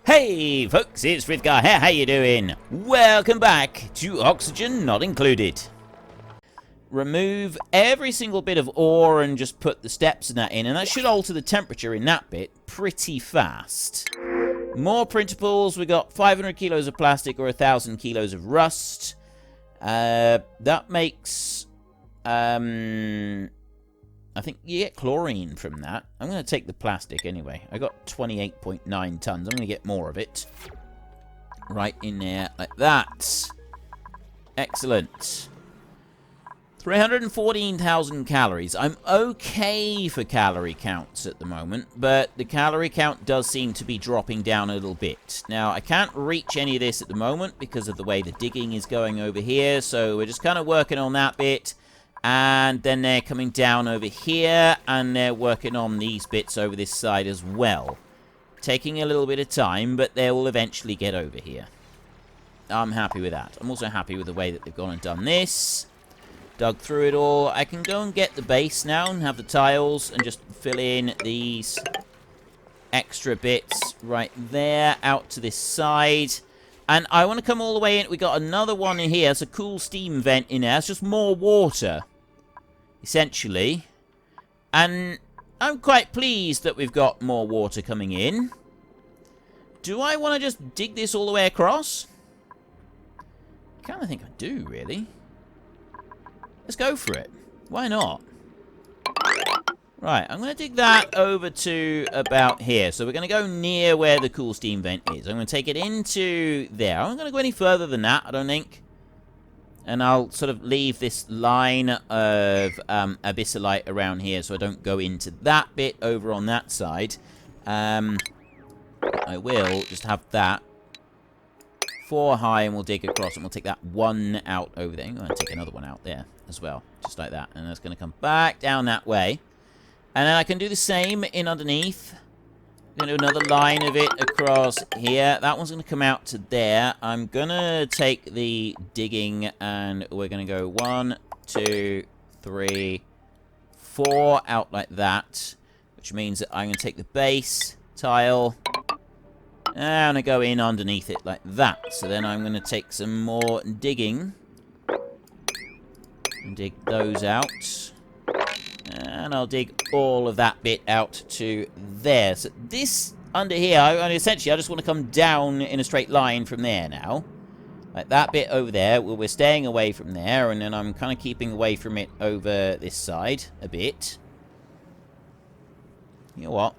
Hey folks, it's Frithgar here, how you doing? Welcome back to Oxygen Not Included. Remove every single bit of ore and just put the steps in that in, and that should alter the temperature in that bit pretty fast. More printables, we got 500 kilos of plastic or 1,000 kilos of rust. That makes, I think you get chlorine from that. I'm going to take the plastic anyway. I got 28.9 tons. I'm going to get more of it. Right in there, like that. Excellent. 314,000 calories. I'm okay for calorie counts at the moment, but the calorie count does seem to be dropping down a little bit. Now, I can't reach any of this at the moment because of the way the digging is going over here, so we're just kind of working on that bit. And then they're coming down over here, and they're working on these bits over this side as well. Taking a little bit of time, but they will eventually get over here. I'm happy with that. I'm also happy with the way that they've gone and done this. Dug through it all. I can go and get the base now and have the tiles and just fill in these extra bits right there out to this side. And I want to come all the way in. We got another one in here. It's a cool steam vent in there. It's just more water, essentially. And I'm quite pleased that we've got more water coming in. Do I want to just dig this all the way across? I kind of think I do, really. Let's go for it. Why not? Right, I'm going to dig that over to about here. So we're going to go near where the cool steam vent is. I'm going to take it into there. I'm not going to go any further than that, I don't think. And I'll sort of leave this line of abyssalite around here so I don't go into that bit over on that side. I will just have that 4 high, and we'll dig across, and we'll take that one out over there. I'm going to take another one out there as well, just like that. And that's going to come back down that way. And then I can do the same in underneath. I'm going to do another line of it across here. That one's going to come out to there. I'm going to take the digging, and we're going to go 1, 2, 3, 4 out like that. Which means that I'm going to take the base tile, and I'm going to go in underneath it like that. So then I'm going to take some more digging and dig those out. And I'll dig all of that bit out to there. So this under here, essentially, I just want to come down in a straight line from there now. Like that bit over there, well, we're staying away from there, and then I'm kind of keeping away from it over this side a bit. You know what?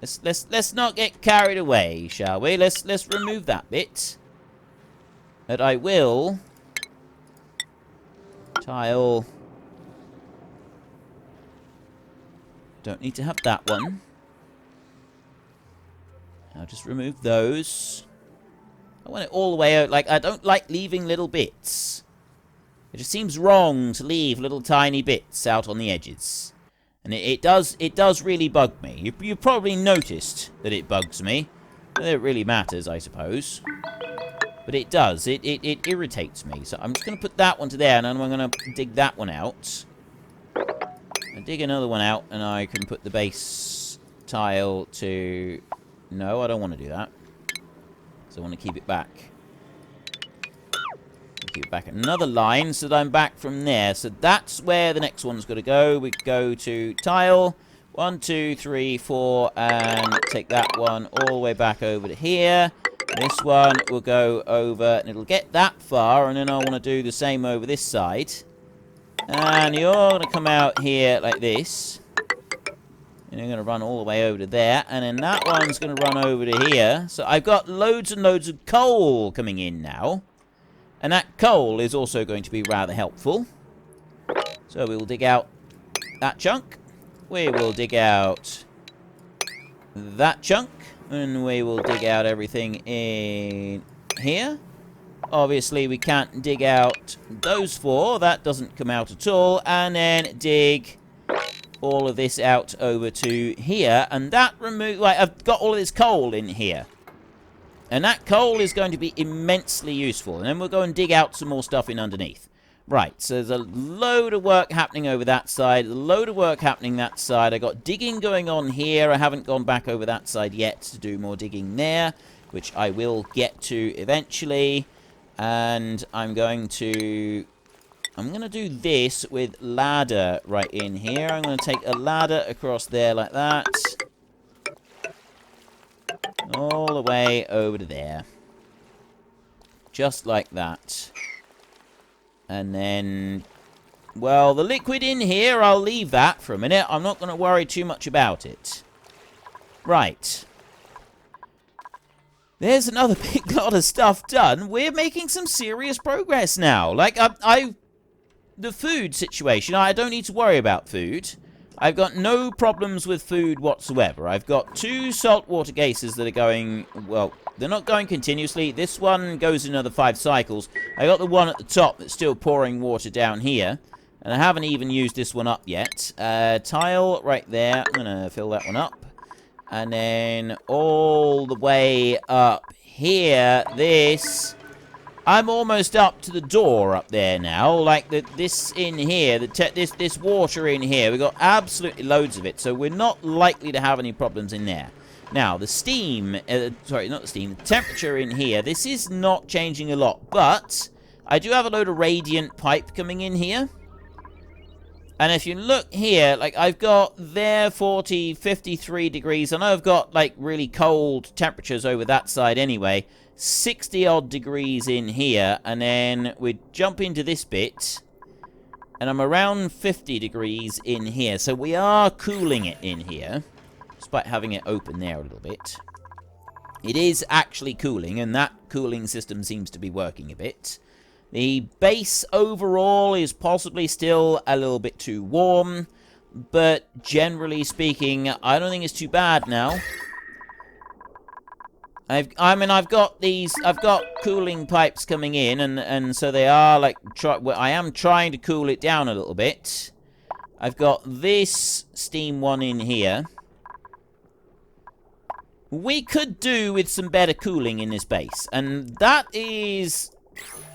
Let's not get carried away, shall we? Let's remove that bit. But I will tile. Don't need to have that one. I'll just remove those. I want it all the way out. Like, I don't like leaving little bits. It just seems wrong to leave little tiny bits out on the edges. And it does really bug me. You probably noticed that it bugs me. Whether it really matters, I suppose. But it does. It irritates me. So I'm just going to put that one to there, and then I'm going to dig that one out. I dig another one out, and I can put the base tile to... No, I don't want to do that. So I want to keep it back. Keep it back another line so that I'm back from there. So that's where the next one's got to go. We go to tile. 1, 2, 3, 4, and take that one all the way back over to here. This one will go over, and it'll get that far, and then I want to do the same over this side. And you're going to come out here like this. And you're going to run all the way over to there. And then that one's going to run over to here. So I've got loads and loads of coal coming in now. And that coal is also going to be rather helpful. So we will dig out that chunk. We will dig out that chunk. And we will dig out everything in here. Obviously, we can't dig out those 4. That doesn't come out at all. And then dig all of this out over to here. And that remove... Like, I've got all of this coal in here. And that coal is going to be immensely useful. And then we'll go and dig out some more stuff in underneath. Right, so there's a load of work happening over that side, a load of work happening that side. I got digging going on here. I haven't gone back over that side yet to do more digging there, which I will get to eventually. And I'm going to do this with ladder right in here. I'm going to take a ladder across there like that. All the way over to there. Just like that. And then, well, the liquid in here, I'll leave that for a minute. I'm not going to worry too much about it. Right. There's another big lot of stuff done. We're making some serious progress now. Like, the food situation, I don't need to worry about food. I've got no problems with food whatsoever. I've got 2 saltwater geysers that are going, well, they're not going continuously. This one goes another 5 cycles. I got the one at the top that's still pouring water down here. And I haven't even used this one up yet. Tile right there. I'm going to fill that one up. And then all the way up here, this... I'm almost up to the door up there now. Like, this in here, this water in here, we've got absolutely loads of it. So we're not likely to have any problems in there. Now, the steam, sorry, not the steam, the temperature in here, this is not changing a lot. But I do have a load of radiant pipe coming in here. And if you look here, like, I've got there 40, 53 degrees. I know I've got, like, really cold temperatures over that side anyway. 60-odd degrees in here. And then we jump into this bit. And I'm around 50 degrees in here. So we are cooling it in here. Despite having it open there a little bit. It is actually cooling. And that cooling system seems to be working a bit. The base overall is possibly still a little bit too warm, but generally speaking, I don't think it's too bad now. I've got cooling pipes coming in, and so they are like, I am trying to cool it down a little bit. I've got this steam one in here. We could do with some better cooling in this base, and that is...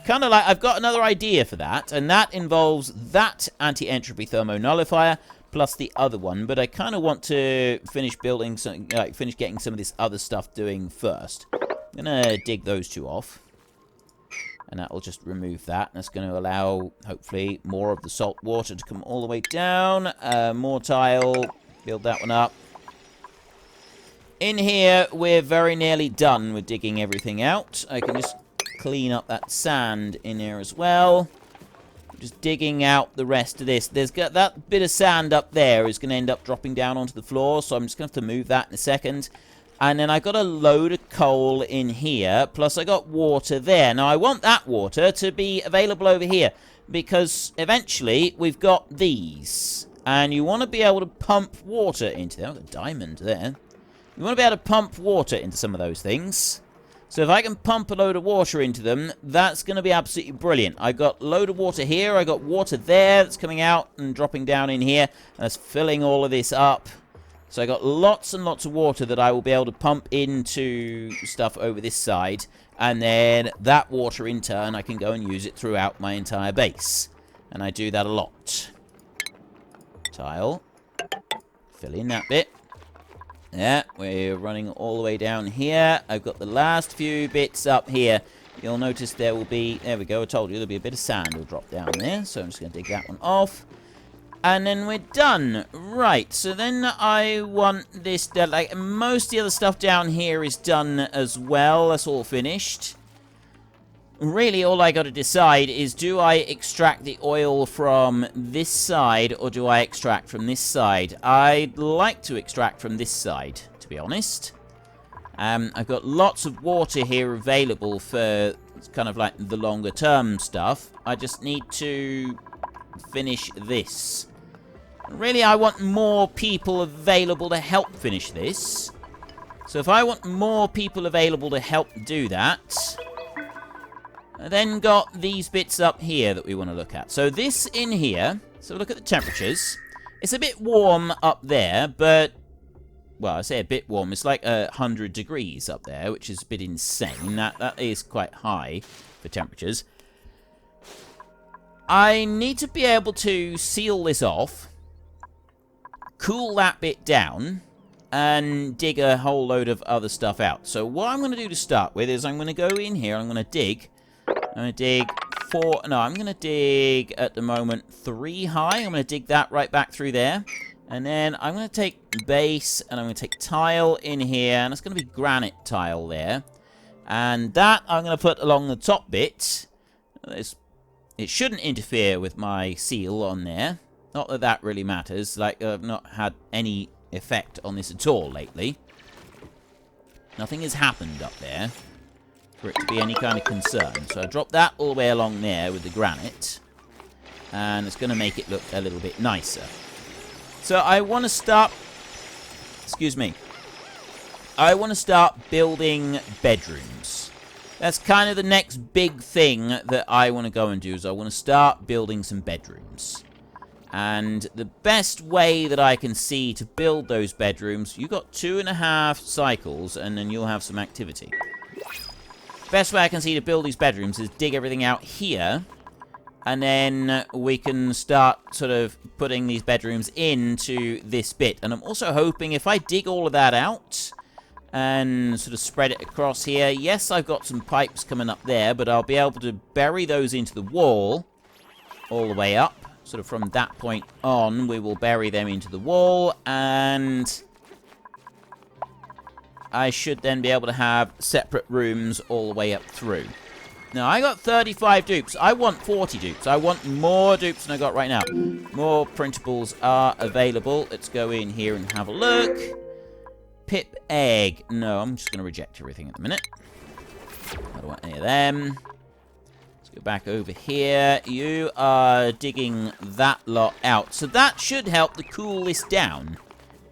kind of like, I've got another idea for that, and that involves that anti-entropy thermonullifier plus the other one, but I kind of want to finish building some, finish getting some of this other stuff doing first. I'm gonna dig those 2 off, and that will just remove that. That's going to allow, hopefully, more of the salt water to come all the way down. More tile, build that one up. In here, we're very nearly done with digging everything out. I can just clean up that sand in here as well. Just digging out the rest of this. There's got that bit of sand up there is going to end up dropping down onto the floor, so I'm just going to have to move that in a second. And then I got a load of coal in here, plus I got water there. Now I want that water to be available over here, because eventually we've got these. And you want to be able to pump water into them. I've got a diamond there. You want to be able to pump water into some of those things. So if I can pump a load of water into them, that's going to be absolutely brilliant. I've got a load of water here. I've got water there that's coming out and dropping down in here. And that's filling all of this up. So I got lots and lots of water that I will be able to pump into stuff over this side. And then that water in turn, I can go and use it throughout my entire base. And I do that a lot. Tile. Fill in that bit. Yeah, we're running all the way down here. I've got the last few bits up here. You'll notice there will be... There we go, I told you there'll be a bit of sand will drop down there. So I'm just going to dig that one off. And then we're done. Right, so then I want this... Like, most of the other stuff down here is done as well. That's all finished. Really, all I got to decide is, do I extract the oil from this side, or do I extract from this side? I'd like to extract from this side, to be honest. I've got lots of water here available for kind of like the longer term stuff. I just need to finish this. Really, I want more people available to help finish this. So if I want more people available to help do that... I then got these bits up here that we want to look at. So this in here, so look at the temperatures. It's a bit warm up there, but, well, I say a bit warm. It's like 100 degrees up there, which is a bit insane. That is quite high for temperatures. I need to be able to seal this off, cool that bit down, and dig a whole load of other stuff out. So what I'm going to do to start with is I'm going to go in here, I'm going to dig. I'm going to dig I'm going to dig at the moment 3 high. I'm going to dig that right back through there. And then I'm going to take base and I'm going to take tile in here. And it's going to be granite tile there. And that I'm going to put along the top bit. It shouldn't interfere with my seal on there. Not that that really matters. Like, I've not had any effect on this at all lately. Nothing has happened up there for it to be any kind of concern. So I drop that all the way along there with the granite. And it's going to make it look a little bit nicer. So I want to start... Excuse me. I want to start building bedrooms. That's kind of the next big thing that I want to go and do, is I want to start building some bedrooms. And the best way that I can see to build those bedrooms, you've got 2.5 cycles, and then you'll have some activity. Best way I can see to build these bedrooms is dig everything out here, and then we can start sort of putting these bedrooms into this bit. And I'm also hoping if I dig all of that out and sort of spread it across here, yes, I've got some pipes coming up there, but I'll be able to bury those into the wall all the way up. Sort of from that point on, we will bury them into the wall, and I should then be able to have separate rooms all the way up through. Now, I got 35 dupes. I want 40 dupes. I want more dupes than I got right now. More printables are available. Let's go in here and have a look. Pip egg. No, I'm just going to reject everything at the minute. I don't want any of them. Go back over here. You are digging that lot out. So that should help to cool this down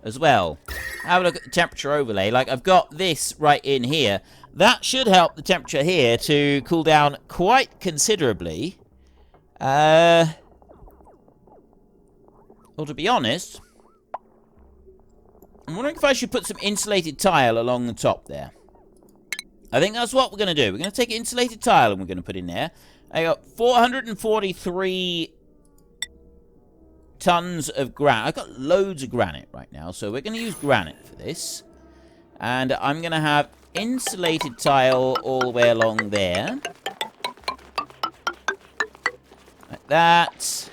as well. Have a look at the temperature overlay. Like, I've got this right in here. That should help the temperature here to cool down quite considerably. Well, to be honest, I'm wondering if I should put some insulated tile along the top there. I think that's what we're going to do. We're going to take insulated tile and we're going to put in there. I got 443 tons of granite. I've got loads of granite right now, so we're going to use granite for this. And I'm going to have insulated tile all the way along there. Like that.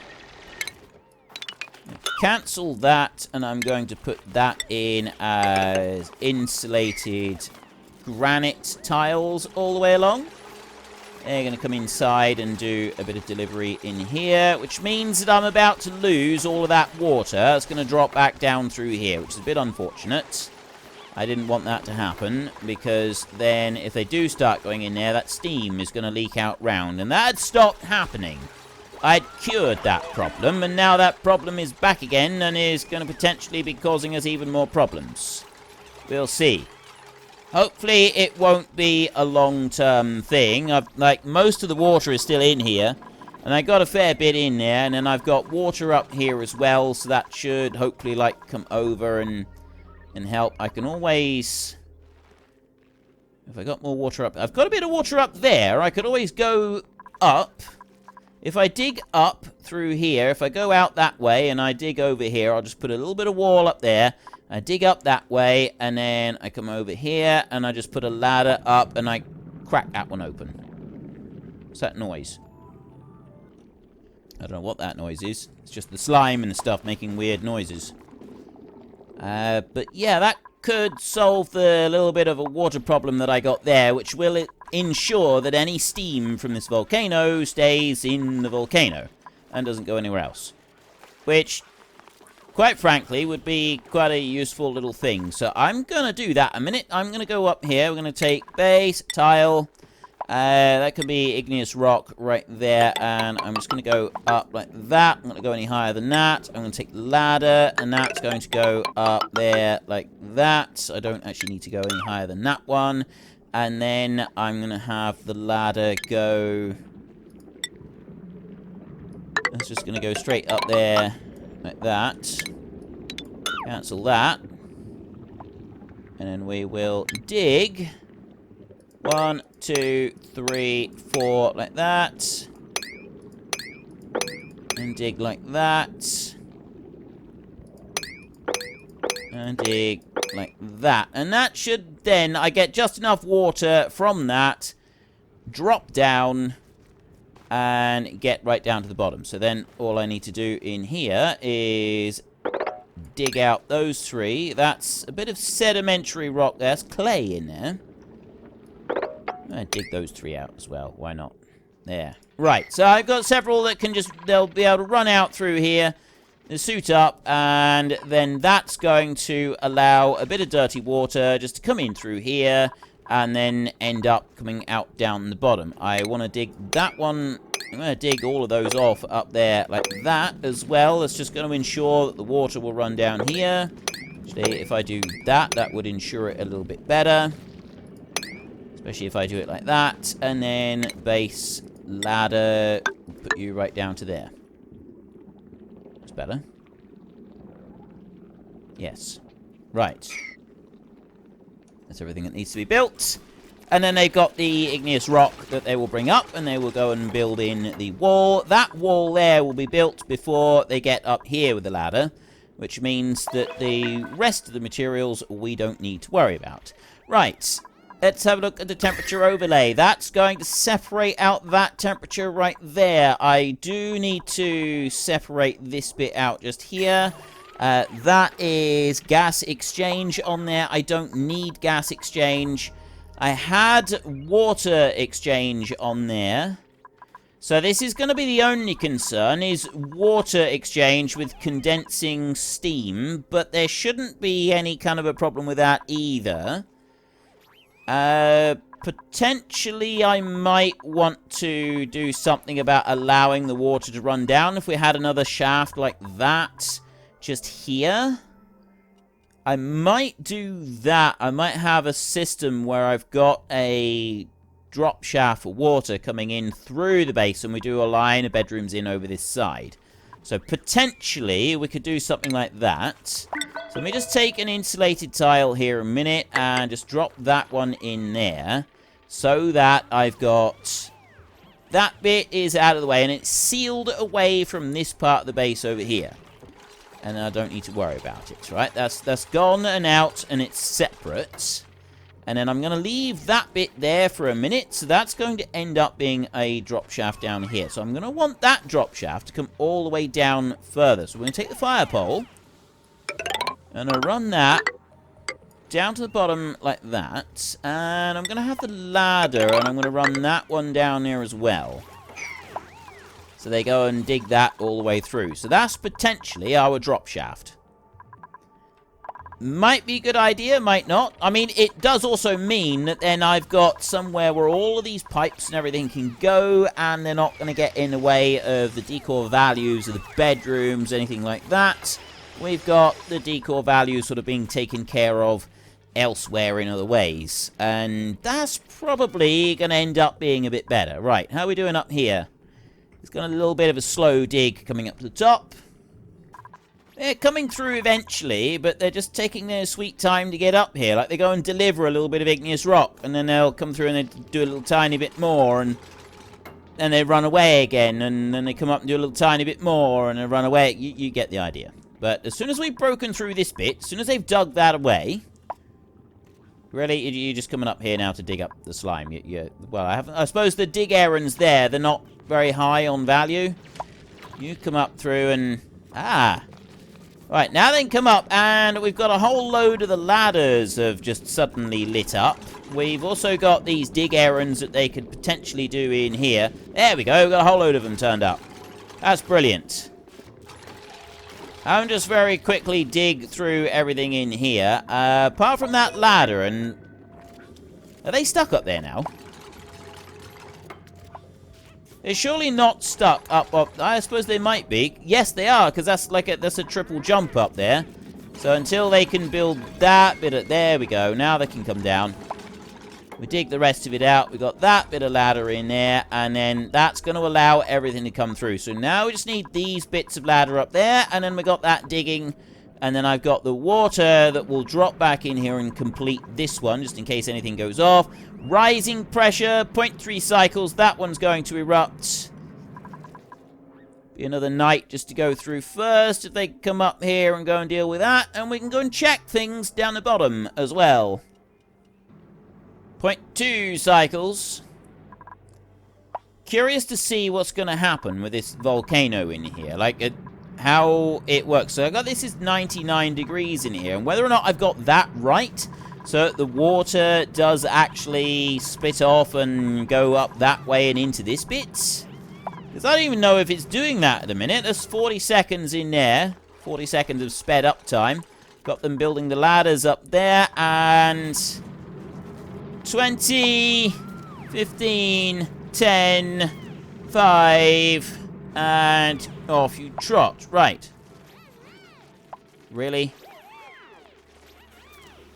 Cancel that, and I'm going to put that in as insulated granite tiles all the way along. They're going to come inside and do a bit of delivery in here, which means that I'm about to lose all of that water. It's going to drop back down through here, which is a bit unfortunate. I didn't want that to happen, because then if they do start going in there, that steam is going to leak out round, and that had stopped happening. I'd cured that problem, and now that problem is back again and is going to potentially be causing us even more problems. We'll see. Hopefully it won't be a long-term thing. Like, most of the water is still in here, and I got a fair bit in there, and then I've got water up here as well, so that should hopefully, like, come over and help. I can always... If I got more water up... I've got a bit of water up there. I could always go up. If I dig up through here, if I go out that way and I dig over here, I'll just put a little bit of wall up there. I dig up that way, and then I come over here, and I just put a ladder up, and I crack that one open. What's that noise? I don't know what that noise is. It's just the slime and the stuff making weird noises. But yeah, that could solve the little bit of a water problem that I got there, which will ensure that any steam from this volcano stays in the volcano and doesn't go anywhere else. Which, quite frankly, would be quite a useful little thing. So I'm going to do that a minute. I'm going to go up here. We're going to take base, tile. That could be igneous rock right there. And I'm just going to go up like that. I'm going to go any higher than that. I'm going to take the ladder. And that's going to go up there like that. I don't actually need to go any higher than that one. And then I'm going to have the ladder go... That's just going to go straight up there like that. Cancel that. And then we will dig. 1, 2, 3, 4, like that. And dig like that. And dig like that. And that should then, I get just enough water from that, drop down, and get right down to the bottom. So then all I need to do in here is dig out those 3. That's a bit of sedimentary rock. There's clay in there. I'm going to dig those 3 out as well. Why not? There. Right, so I've got several that can just, they'll be able to run out through here, suit up, and then that's going to allow a bit of dirty water just to come in through here, and then end up coming out down the bottom. I want to dig that one. I'm going to dig all of those off up there like that as well. It's just going to ensure that the water will run down here. Actually, if I do that, that would ensure it a little bit better. Especially if I do it like that. And then base, ladder, put you right down to there. That's better. Yes. Right. That's everything that needs to be built. And then they've got the igneous rock that they will bring up, and they will go and build in the wall. That wall there will be built before they get up here with the ladder, which means that the rest of the materials we don't need to worry about. Right. Let's have a look at the temperature overlay. That's going to separate out that temperature right there. I do need to separate this bit out just here. That is gas exchange on there. I don't need gas exchange. I had water exchange on there. So this is going to be the only concern, is water exchange with condensing steam. But there shouldn't be any kind of a problem with that either. Potentially I might want to do something about allowing the water to run down. If we had another shaft like that just here, I might do that. I might have a system where I've got a drop shaft for water coming in through the base, and we do a line of bedrooms in over this side. So potentially we could do something like that. So let me just take an insulated tile here a minute and just drop that one in there, so that I've got that bit is out of the way and it's sealed away from this part of the base over here. And I don't need to worry about it, right? That's gone and out, and it's separate. And then I'm going to leave that bit there for a minute. So that's going to end up being a drop shaft down here. So I'm going to want that drop shaft to come all the way down further. So we're going to take the fire pole and I'll run that down to the bottom like that. And I'm going to have the ladder, and I'm going to run that one down there as well. So they go and dig that all the way through. So that's potentially our drop shaft. Might be a good idea, might not. I mean, it does also mean that then I've got somewhere where all of these pipes and everything can go, and they're not going to get in the way of the decor values of the bedrooms, anything like that. We've got the decor values sort of being taken care of elsewhere in other ways. And that's probably going to end up being a bit better. Right, how are we doing up here? It's got a little bit of a slow dig coming up to the top. They're coming through eventually, but they're just taking their sweet time to get up here. Like, they go and deliver a little bit of igneous rock, and then they'll come through and they do a little tiny bit more, and then they run away again, and then they come up and do a little tiny bit more, and they run away. You get the idea. But as soon as we've broken through this bit, as soon as they've dug that away... Really? You're just coming up here now to dig up the slime? Well, I suppose the dig errands there, they're not very high on value. You come up through and... Ah! Right, now then come up, and we've got a whole load of the ladders have just suddenly lit up. We've also got these dig errands that they could potentially do in here. There we go, we've got a whole load of them turned up. That's brilliant. I'll just very quickly dig through everything in here. Apart from that ladder, and... Are they stuck up there now? They're surely not stuck up. I suppose they might be. Yes, they are, because that's like that's a triple jump up there. So until they can build that bit of... There we go. Now they can come down. We dig the rest of it out. We've got that bit of ladder in there. And then that's going to allow everything to come through. So now we just need these bits of ladder up there. And then we got that digging. And then I've got the water that will drop back in here and complete this one, just in case anything goes off. Rising pressure, 0.3 cycles. That one's going to erupt. Be another night just to go through first. If they come up here and go and deal with that, and we can go and check things down the bottom as well. 0.2 cycles. Curious to see what's going to happen with this volcano in here. Like, how it works. So I got this is 99 degrees in here, and whether or not I've got that right, so the water does actually split off and go up that way and into this bit. Because I don't even know if it's doing that at the minute. There's 40 seconds in there. 40 seconds of sped up time. Got them building the ladders up there, and 20, 15, 10, 5, and off you trot. Right. Really?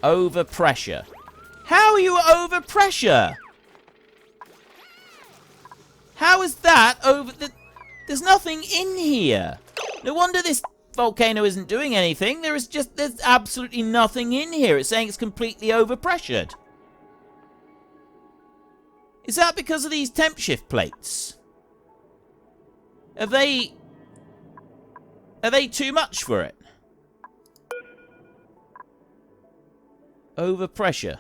Overpressure. How are you overpressure? How is that over... There's nothing in here. No wonder this volcano isn't doing anything. There's absolutely nothing in here. It's saying it's completely overpressured. Is that because of these temp shift plates? Are they too much for it? Overpressure.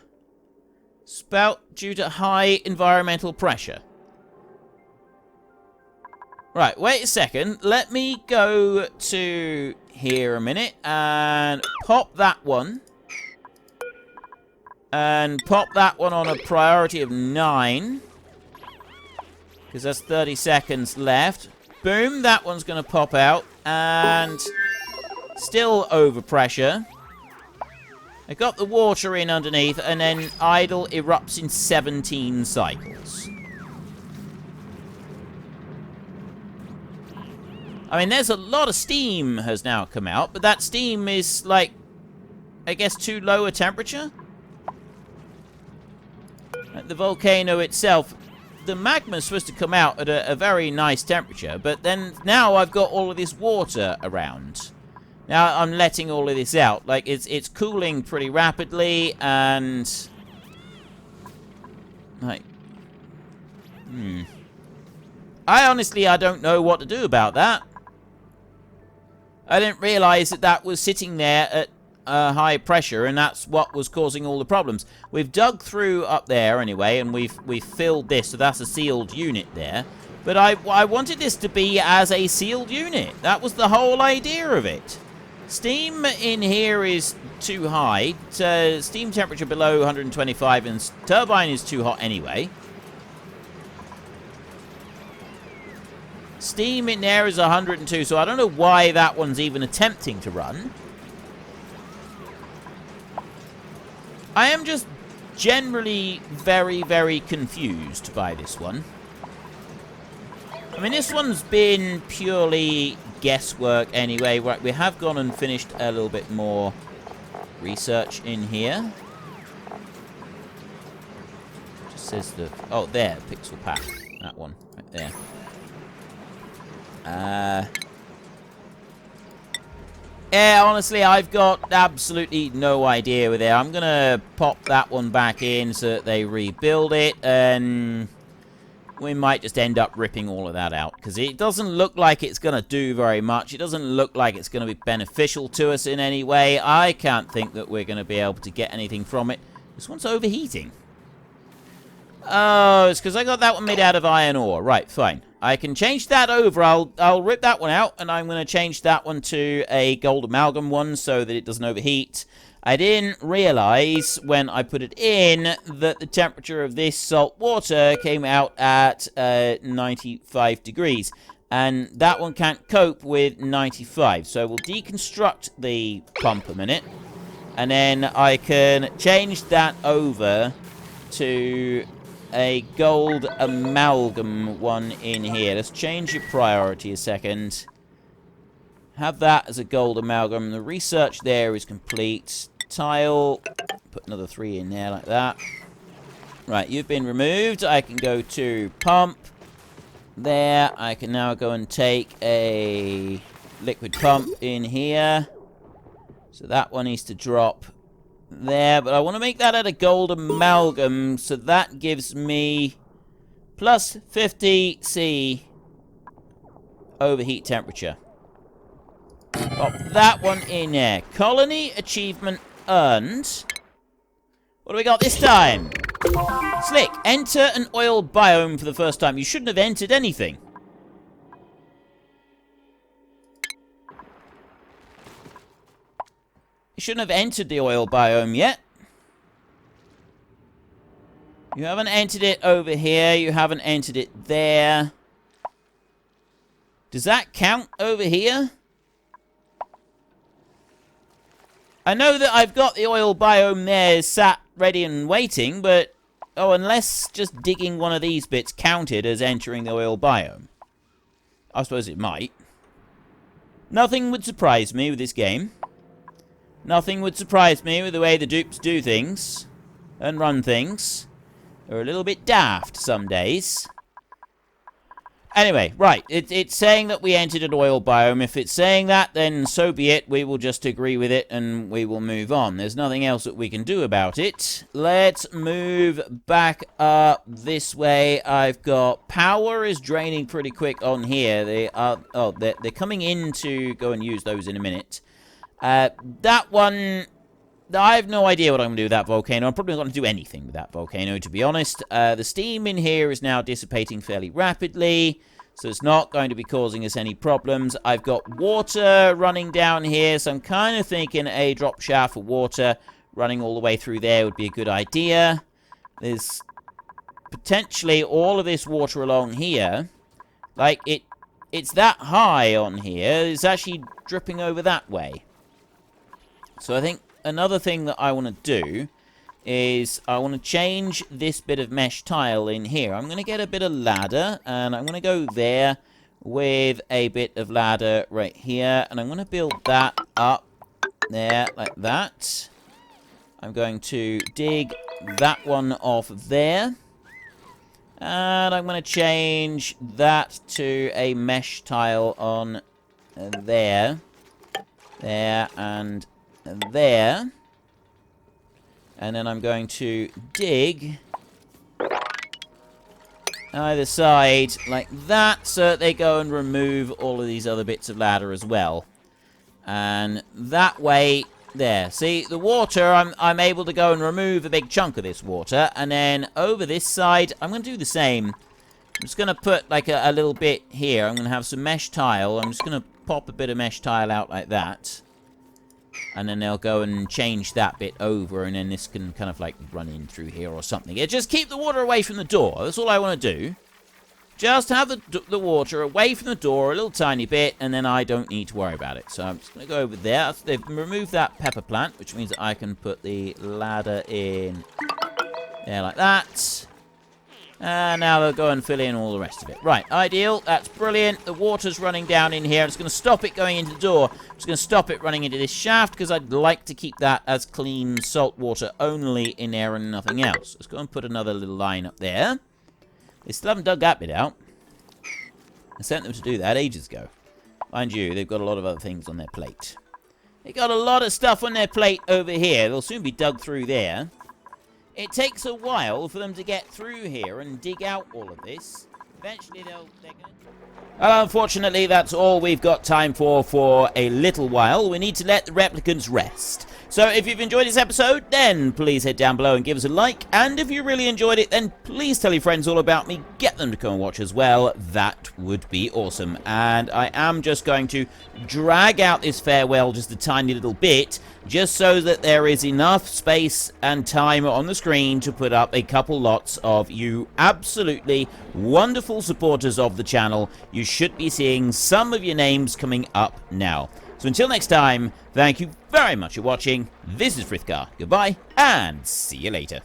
Spout due to high environmental pressure. Right, wait a second. Let me go to here a minute and pop that one. And pop that one on a priority of 9. Because that's 30 seconds left. Boom, that one's going to pop out. And still overpressure. I got the water in underneath, and then idle erupts in 17 cycles. I mean, there's a lot of steam has now come out, but that steam is, like, I guess too low a temperature? The volcano itself, the magma's supposed to come out at a very nice temperature, but then now I've got all of this water around. Now I'm letting all of this out. Like, it's cooling pretty rapidly, and... like... I don't know what to do about that. I didn't realize that was sitting there at high pressure, and that's what was causing all the problems. We've dug through up there anyway, and we've filled this, so that's a sealed unit there. But I wanted this to be as a sealed unit. That was the whole idea of it. Steam in here is too high. Steam temperature below 125, and turbine is too hot anyway. Steam in there is 102, so I don't know why that one's even attempting to run. I am just generally very, very confused by this one. I mean, this one's been purely guesswork anyway. Right, we have gone and finished a little bit more research in here. Just says the... oh, there, pixel pack. That one, right there. Yeah, honestly, I've got absolutely no idea with it. I'm going to pop that one back in so that they rebuild it, and we might just end up ripping all of that out, because it doesn't look like it's going to do very much. It doesn't look like it's going to be beneficial to us in any way. I can't think that we're going to be able to get anything from it. This one's overheating. Oh, it's because I got that one made out of iron ore. Right, fine. I can change that over. I'll rip that one out, and I'm going to change that one to a gold amalgam one so that it doesn't overheat. I didn't realize when I put it in that the temperature of this salt water came out at 95 degrees. And that one can't cope with 95. So we'll deconstruct the pump a minute. And then I can change that over to a gold amalgam one in here. Let's change your priority a second. Have that as a gold amalgam. The research there is complete. Tile. Put another 3 in there like that. Right, you've been removed. I can go to pump. There. I can now go and take a liquid pump in here. So that one needs to drop there, but I want to make that at a gold amalgam, so that gives me plus 50 C. overheat temperature. Pop that one in there. Colony achievement earned. What do we got this time? Slick. Enter an oil biome for the first time. You shouldn't have entered anything. You shouldn't have entered the oil biome yet. You haven't entered it over here. You haven't entered it there. Does that count over here? I know that I've got the oil biome there sat ready and waiting, but... Oh, unless just digging one of these bits counted as entering the oil biome. I suppose it might. Nothing would surprise me with this game. Nothing would surprise me with the way the dupes do things. And run things. They're a little bit daft some days. Anyway, right. It's saying that we entered an oil biome. If it's saying that, then so be it. We will just agree with it and we will move on. There's nothing else that we can do about it. Let's move back up this way. I've got power is draining pretty quick on here. They're coming in to go and use those in a minute. That one... I have no idea what I'm going to do with that volcano. I'm probably not going to do anything with that volcano, to be honest. The steam in here is now dissipating fairly rapidly, so it's not going to be causing us any problems. I've got water running down here, so I'm kind of thinking a drop shaft for water running all the way through there would be a good idea. There's potentially all of this water along here. Like, it's that high on here. It's actually dripping over that way. So I think another thing that I want to do is I want to change this bit of mesh tile in here. I'm going to get a bit of ladder, and I'm going to go there with a bit of ladder right here, and I'm going to build that up there like that. I'm going to dig that one off there, and I'm going to change that to a mesh tile on there, and there, and then I'm going to dig either side like that, so that they go and remove all of these other bits of ladder as well. And that way, there. See, the water, I'm able to go and remove a big chunk of this water, and then over this side, I'm going to do the same. I'm just going to put like a little bit here. I'm going to have some mesh tile. I'm just going to pop a bit of mesh tile out like that. And then they'll go and change that bit over, and then this can kind of like run in through here or something. Yeah, just keep the water away from the door. That's all I want to do. Just have the water away from the door a little tiny bit, and then I don't need to worry about it. So I'm just going to go over there. They've removed that pepper plant, which means that I can put the ladder in there like that. And now they'll go and fill in all the rest of it. Right, ideal. That's brilliant. The water's running down in here. I'm just going to stop it going into the door. I'm just going to stop it running into this shaft, because I'd like to keep that as clean salt water only in there and nothing else. Let's go and put another little line up there. They still haven't dug that bit out. I sent them to do that ages ago. Mind you, they've got a lot of other things on their plate. They've got a lot of stuff on their plate over here. They'll soon be dug through there. It takes a while for them to get through here and dig out all of this. Eventually they're going to... Well, unfortunately, that's all we've got time for a little while. We need to let the replicants rest. So if you've enjoyed this episode, then please head down below and give us a like. And if you really enjoyed it, then please tell your friends all about me. Get them to come and watch as well. That would be awesome. And I am just going to drag out this farewell just a tiny little bit, just so that there is enough space and time on the screen to put up a couple lots of you absolutely wonderful supporters of the channel. You should be seeing some of your names coming up now. So until next time, thank you very much for watching. This is Frithgar. Goodbye, and see you later.